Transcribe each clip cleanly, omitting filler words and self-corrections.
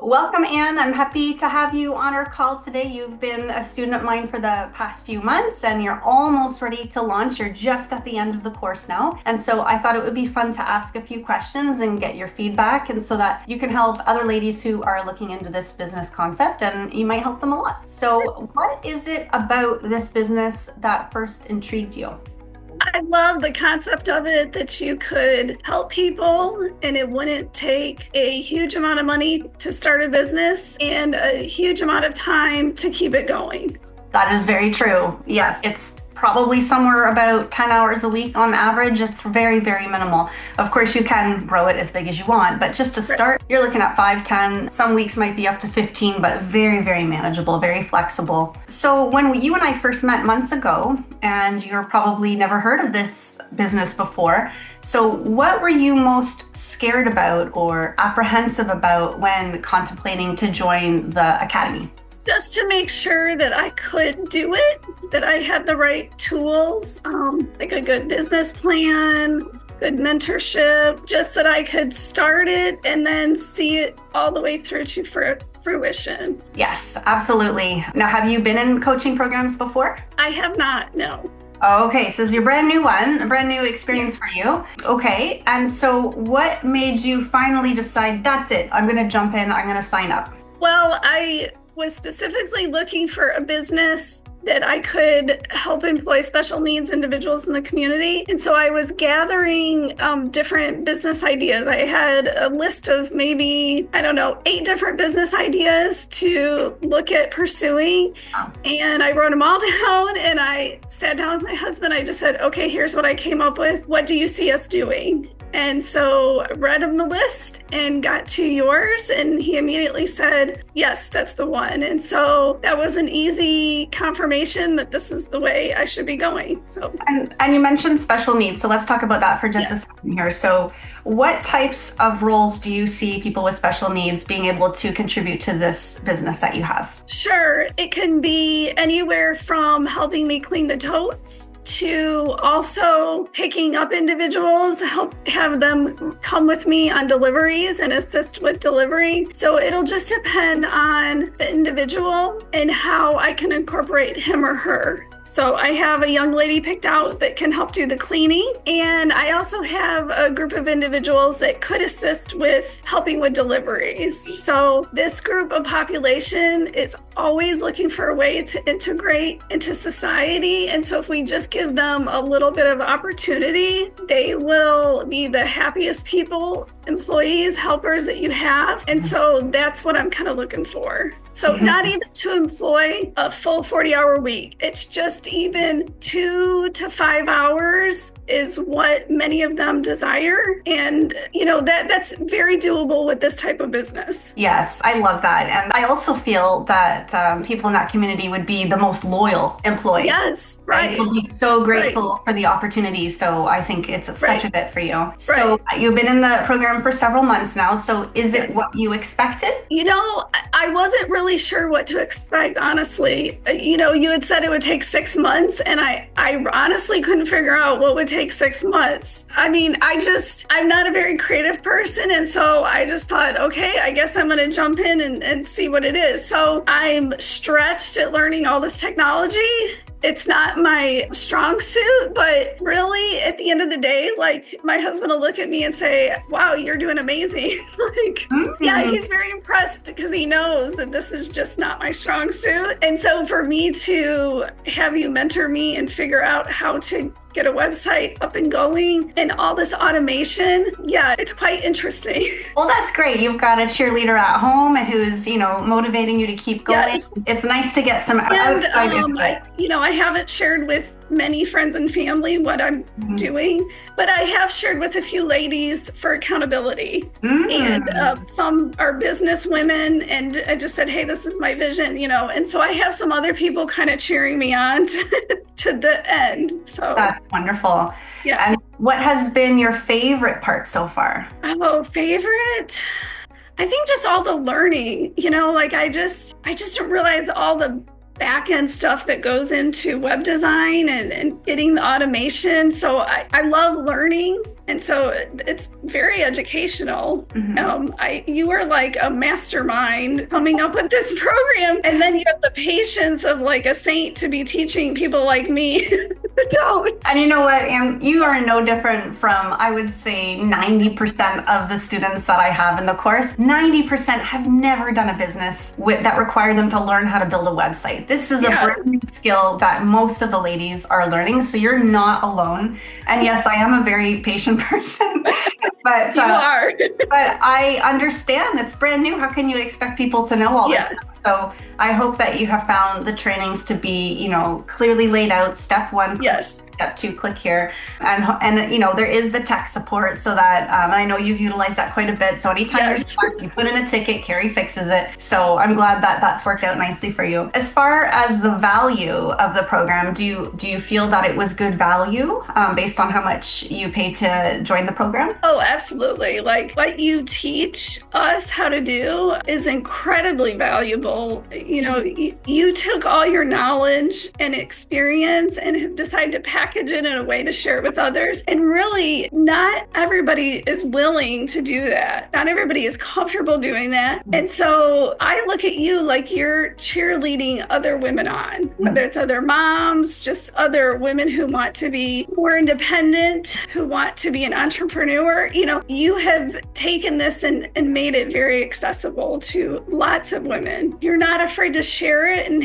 Welcome, Anne. I'm happy to have you on our call today. You've been a student of mine for the past few months and you're almost ready to launch. You're just at the end of the course now. And so I thought it would be fun to ask a few questions and get your feedback, and so that you can help other ladies who are looking into this business concept and you might help them a lot. So what is it about this business that first intrigued you? I love the concept of it, that you could help people and it wouldn't take a huge amount of money to start a business and a huge amount of time to keep it going. That is very true. Yes, it's probably somewhere about 10 hours a week on average. It's very, very minimal. Of course, you can grow it as big as you want, but just to start, you're looking at 5, 10, some weeks might be up to 15, but very, very manageable, very flexible. So when you and I first met months ago, and you're probably never heard of this business before, so what were you most scared about or apprehensive about when contemplating to join the academy? Just to make sure that I could do it, that I had the right tools, like a good business plan, good mentorship, just that I could start it and then see it all the way through to fruition. Yes, absolutely. Now, have you been in coaching programs before? I have not, no. Okay, so it's your brand new one, a brand new experience for you. Okay, and so what made you finally decide, that's it, I'm going to jump in, I'm going to sign up? Well, I was specifically looking for a business that I could help employ special needs individuals in the community. And so I was gathering different business ideas. I had a list of maybe, 8 different business ideas to look at pursuing. And I wrote them all down and I sat down with my husband. I just said, okay, here's what I came up with. What do you see us doing? And so I read him the list and got to yours, and he immediately said, yes, that's the one. And so that was an easy confirmation that this is the way I should be going. So, and you mentioned special needs, so let's talk about that for just a second here. So what types of roles do you see people with special needs being able to contribute to this business that you have? Sure, it can be anywhere from helping me clean the totes to also picking up individuals, have them come with me on deliveries and assist with delivery. So it'll just depend on the individual and how I can incorporate him or her. So I have a young lady picked out that can help do the cleaning. And I also have a group of individuals that could assist with helping with deliveries. So this group of population is always looking for a way to integrate into society. And so if we just give them a little bit of opportunity, they will be the happiest people, employees, helpers that you have. And so that's what I'm kind of looking for. So not even to employ a full 40-hour week. It's just even 2 to 5 hours is what many of them desire. And, that's very doable with this type of business. Yes, I love that. And I also feel that people in that community would be the most loyal employee. Yes, right. They'll be so grateful for the opportunity. So I think it's such a fit for you. So you've been in the program for several months now. So is it what you expected? I wasn't really sure what to expect, honestly. You had said it would take 6 months, and I honestly couldn't figure out what would take 6 months. I mean, I'm not a very creative person, and so I just thought, okay, I guess I'm going to jump in and see what it is. So I'm stretched at learning all this technology. It's not my strong suit, but really at the end of the day, like, my husband will look at me and say, wow, you're doing amazing. Yeah, he's very impressed because he knows that this is just not my strong suit. And so for me to have you mentor me and figure out how to get a website up and going and all this automation, yeah, it's quite interesting. Well, that's great. You've got a cheerleader at home who's, motivating you to keep going. Yes. It's nice to get some outside input. I haven't shared with many friends and family what I'm doing, but I have shared with a few ladies for accountability. And some are business women, and I just said, hey, this is my vision, and so I have some other people kind of cheering me on to the end. So that's wonderful. Yeah. And what has been your favorite part so far? Oh, favorite? I think just all the learning, I just didn't realize all the back end stuff that goes into web design and getting the automation. So I love learning And so it's very educational. You are like a mastermind coming up with this program. And then you have the patience of like a saint to be teaching people like me. And you know what, Anne, you are no different from, I would say, 90% of the students that I have in the course. 90% have never done a business that required them to learn how to build a website. This is a brand new skill that most of the ladies are learning, so you're not alone. And yes, I am a very patient person, but you are. But I understand it's brand new. How can you expect people to know all this stuff? So I hope that you have found the trainings to be, clearly laid out. Step 1, step 2, click here. And there is the tech support so that, and I know you've utilized that quite a bit. So anytime you're stuck, you put in a ticket, Carrie fixes it. So I'm glad that that's worked out nicely for you. As far as the value of the program, do you feel that it was good value based on how much you paid to join the program? Oh, absolutely. Like what you teach us how to do is incredibly valuable. You took all your knowledge and experience and have decided to package it in a way to share it with others. And really, not everybody is willing to do that. Not everybody is comfortable doing that. And so I look at you like you're cheerleading other women on, whether it's other moms, just other women who want to be more independent, who want to be an entrepreneur. You have taken this and made it very accessible to lots of women. You're not afraid to share it and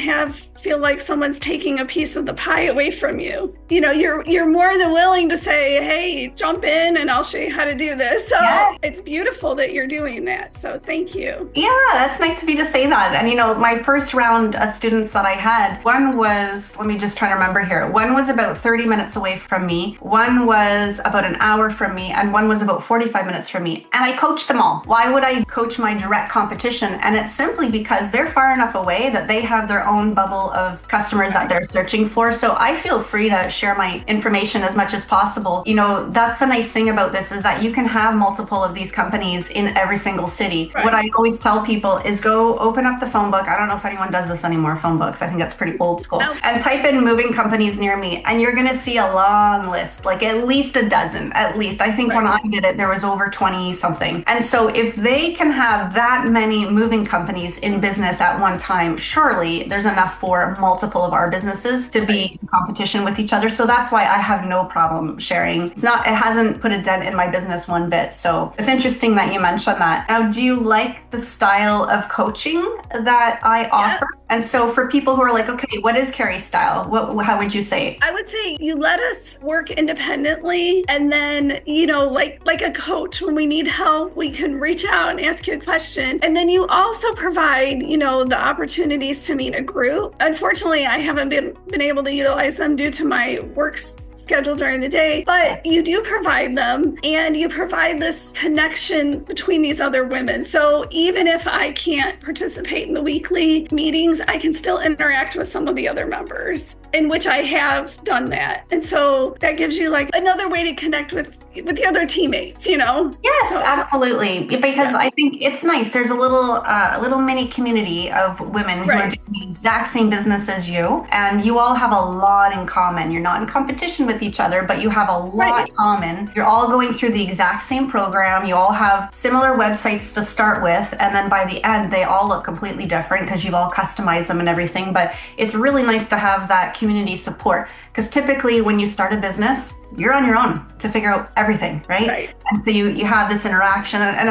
feel like someone's taking a piece of the pie away from you. You're more than willing to say, hey, jump in and I'll show you how to do this. So it's beautiful that you're doing that. So thank you. Yeah, that's nice of you to say that. And my first round of students that I had, one was, let me just try to remember here. One was about 30 minutes away from me. One was about an hour from me. And one was about 45 minutes from me. And I coached them all. Why would I coach my direct competition? And it's simply because they're far enough away that they have their own bubble of customers that they're searching for. So I feel free to share my information as much as possible. That's the nice thing about this is that you can have multiple of these companies in every single city. What I always tell people is go open up the phone book. I don't know if anyone does this anymore, phone books. I think that's pretty old school. And type in moving companies near me. And you're going to see a long list, like at least a dozen, at least. I think when I did it, there was over 20 something. And so if they can have that many moving companies in business at one time, surely there's enough for multiple of our businesses to be in competition with each other. So that's why I have no problem sharing. It hasn't put a dent in my business one bit. So it's interesting that you mentioned that. Now, do you like the style of coaching that I offer? And so for people who are like, okay, what is Carrie's style? How would you say? I would say you let us work independently. And then, like a coach, when we need help, we can reach out and ask you a question. And then you also provide, the opportunities to meet a group. Unfortunately, I haven't been able to utilize them due to my work schedule during the day, but you do provide them and you provide this connection between these other women. So even if I can't participate in the weekly meetings, I can still interact with some of the other members, in which I have done that. And so that gives you like another way to connect with the other teammates, Yes, absolutely. Because I think it's nice. There's a little mini community of women who are doing the exact same business as you, and you all have a lot in common. You're not in competition with each other, but you have a lot in common. You're all going through the exact same program. You all have similar websites to start with, and then by the end, they all look completely different because you've all customized them and everything. But it's really nice to have that community support, because typically when you start a business, you're on your own to figure out everything, right? And so you have this interaction, and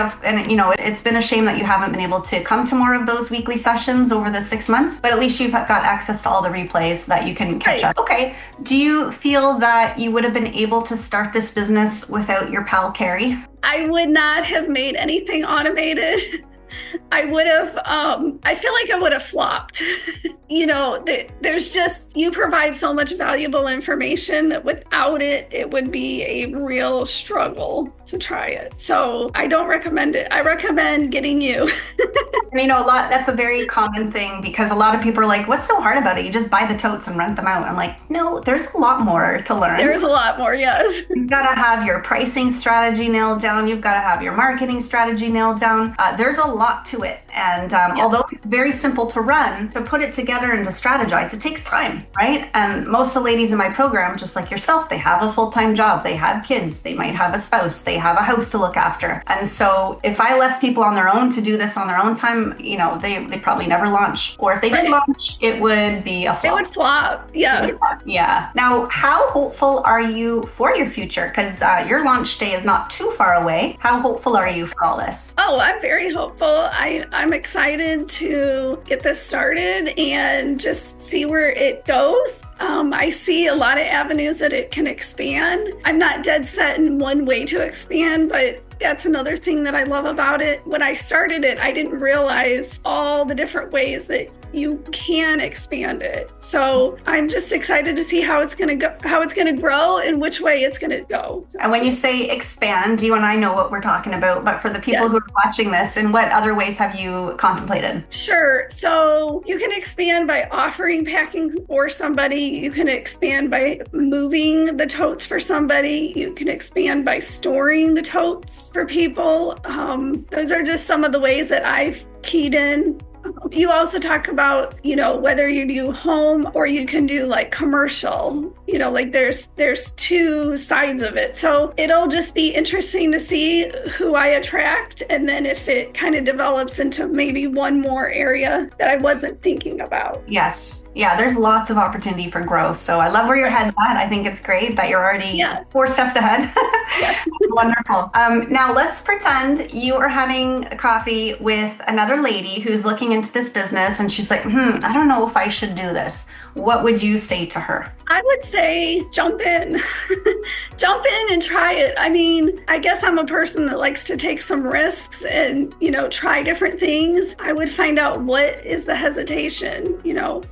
it's been a shame that you haven't been able to come to more of those weekly sessions over the 6 months, but at least you've got access to all the replays that you can catch up. Okay, do you feel that you would have been able to start this business without your pal Carrie? I would not have made anything automated. I would have, I feel like I would have flopped. There's just, you provide so much valuable information that without it, it would be a real struggle to try it. So I don't recommend it. I recommend getting you. And that's a very common thing, because a lot of people are like, what's so hard about it? You just buy the totes and rent them out. I'm like, no, there's a lot more to learn. There's a lot more, yes. You've got to have your pricing strategy nailed down. You've got to have your marketing strategy nailed down. There's a lot to it. And although it's very simple to run, to put it together and to strategize, it takes time, right? And most of the ladies in my program, just like yourself, they have a full-time job, they have kids, they might have a spouse, they have a house to look after. And so if I left people on their own to do this on their own time, they probably never launch. Or if they did launch, it would be a flop. It would flop, yeah. Yeah. Now, how hopeful are you for your future? Because your launch day is not too far away. How hopeful are you for all this? Oh, I'm very hopeful. I'm excited to get this started and just see where it goes. I see a lot of avenues that it can expand. I'm not dead set in one way to expand, but that's another thing that I love about it. When I started it, I didn't realize all the different ways that you can expand it. So I'm just excited to see how it's going to go, how it's going to grow and which way it's going to go. And when you say expand, you and I know what we're talking about, but for the people who are watching this, in what other ways have you contemplated? Sure. So you can expand by offering packing for somebody. You can expand by moving the totes for somebody. You can expand by storing the totes for people. Those are just some of the ways that I've keyed in. You also talk about, whether you do home or you can do like commercial, like there's two sides of it. So it'll just be interesting to see who I attract. And then if it kind of develops into maybe one more area that I wasn't thinking about. Yes. Yeah, there's lots of opportunity for growth. So I love where your head's at. I think it's great that you're already 4 steps ahead. Wonderful. Now let's pretend you are having a coffee with another lady who's looking into this business and she's like, I don't know if I should do this. What would you say to her? I would say jump in. Jump in and try it. I mean, I guess I'm a person that likes to take some risks and, try different things. I would find out what is the hesitation,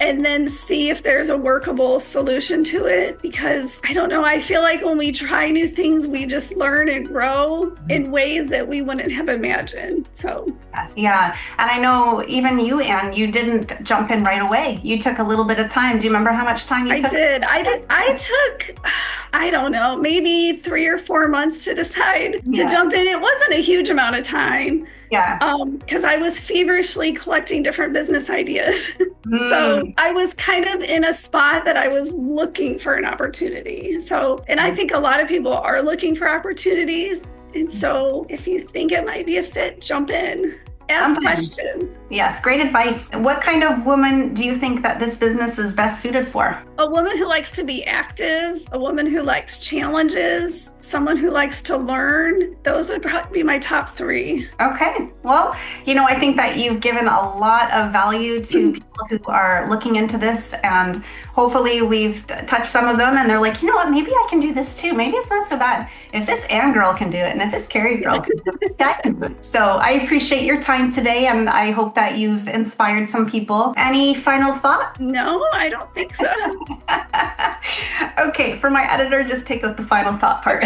and then see if there's a workable solution to it. Because I don't know, I feel like when we try new things, we just learn and grow in ways that we wouldn't have imagined. So, yes. Yeah. And I know even you, Anne, you didn't jump in right away. You took a little bit of time. Do you remember how much time you took? I took, I don't know, maybe 3 or 4 months to decide to jump in. It wasn't a huge amount of time. Yeah. Because I was feverishly collecting different business ideas. So I was kind of in a spot that I was looking for an opportunity. So, and I think a lot of people are looking for opportunities. And so if you think it might be a fit, jump in. Ask questions. Yes, great advice. What kind of woman do you think that this business is best suited for? A woman who likes to be active, a woman who likes challenges, someone who likes to learn. Those would probably be my top 3. Okay. Well, I think that you've given a lot of value to people who are looking into this, and hopefully we've touched some of them and they're like, you know what, maybe I can do this too. Maybe it's not so bad. If this Anne girl can do it and if this Carrie girl can do it, I can do it. So I appreciate your time today and I hope that you've inspired some people. Any final thought? No, I don't think so. Okay, for my editor, just take out the final thought part.